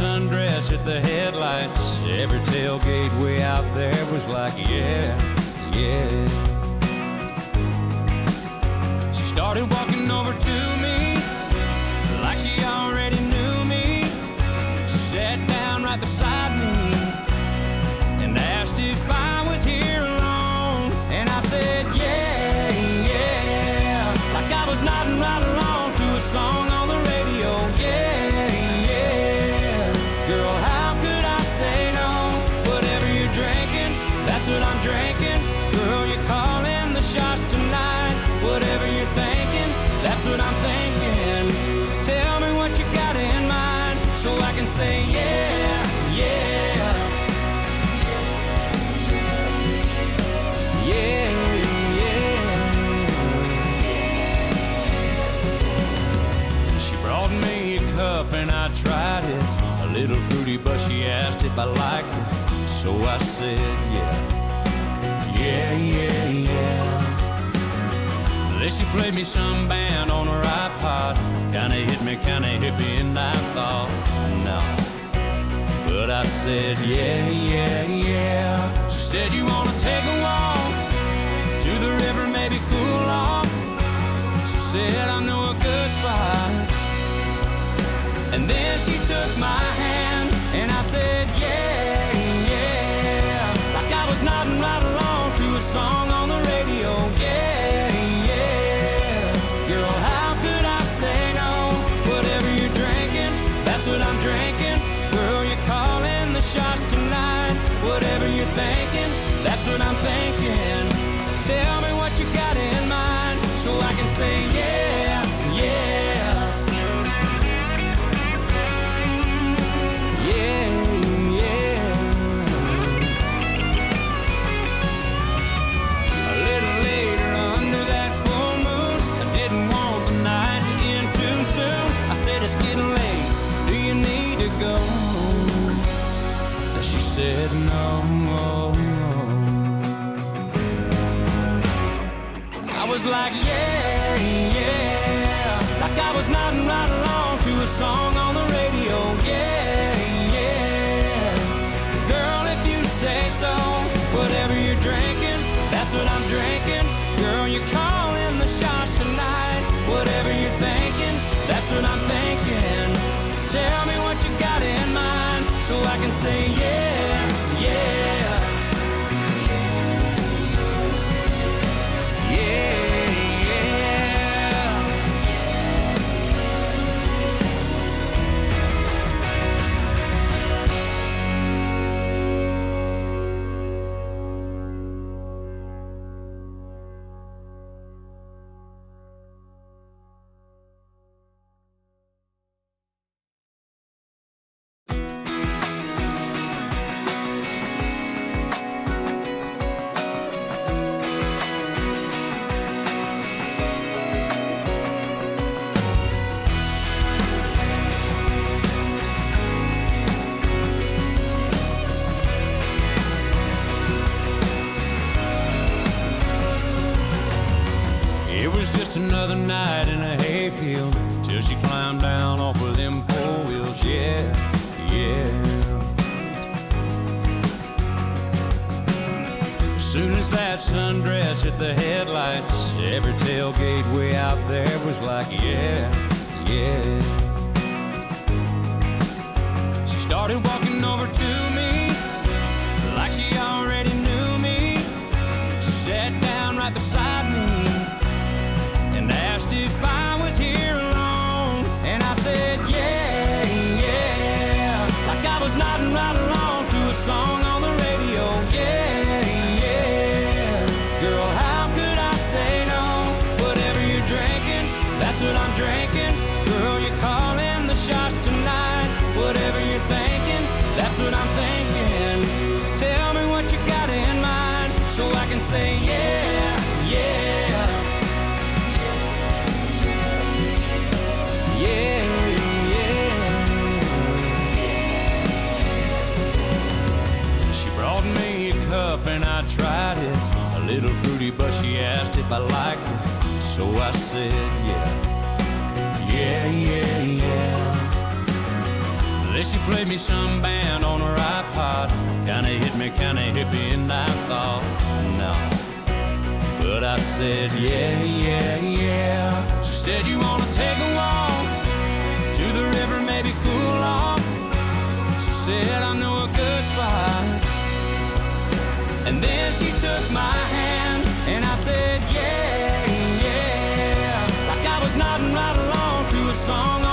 sundress at the headlights. Every tailgate way out there was like, yeah, yeah. She started walking over to me like she already knew me. She sat down right beside me and asked if I was here alone. And I said, yeah, yeah, like I was nodding right along to a song on the radio. Yeah, yeah, girl, how could I say no? Whatever you're drinking, that's what I'm drinking. Girl, you're calling the shots tonight. Whatever you're thinking, that's what I'm thinking. Tell me what you got in mind so I can say yeah, yeah, yeah, yeah. She brought me a cup and I tried it. A little fruity, but she asked if I liked it. So I said yeah, yeah, yeah, yeah. Then she played me some band on her iPod. Kinda hit me and I thought, no. But I said, yeah, yeah, yeah. She said, you wanna take a walk to the river, maybe cool off. She said, I know a good spot. And then she took my hand and I said, yeah, yeah, like I was nodding right along to a song on the radio. Yeah, yeah, girl, how could I say no? Whatever you're drinking, that's what I'm drinking. Girl, you're calling the shots tonight. Whatever you're thinking, that's what I'm thinking. Tell me what you got in mind so I can say yeah, yeah, yeah, yeah. A little later under that full moon, I didn't want the night to end too soon. I said, it's getting late, do you need to go? She said no. I was like, yeah, yeah, like I was nodding right along to a song on the radio. Yeah, yeah, girl, if you say so. Whatever you're drinking, that's what I'm drinking. Girl, you're calling the shots tonight. Whatever you're thinking, that's what I'm thinking. Tell me what you got in mind so I can say yeah, yeah, yeah, yeah. Another night in a hayfield till she climbed down off of them four wheels. Yeah, yeah. As soon as that sundress hit the headlights, every tailgate way out there was like, yeah, yeah. She started walking over to me like she already knew me. She sat down right beside me and asked if I was here alone. And I said, yeah, yeah, like I was nodding right along to a song on the radio. Yeah, yeah, girl, how could I say no? Whatever you're drinking, that's what I'm drinking. Girl, you're calling the shots tonight. Whatever you're thinking, that's what I'm thinking. Tell me what you got in mind so I can say yeah, yeah, yeah, yeah. She brought me a cup and I tried it. A little fruity, but she asked if I liked it. So I said yeah, yeah, yeah, yeah. Then she played me some band on her iPod. Kinda hit me, kinda hippie, and I thought, no. But I said, yeah, yeah, yeah. She said, you wanna take a walk to the river, maybe cool off? She said, I know a good spot. And then she took my hand, and I said, yeah, yeah. Like I was nodding right along to a song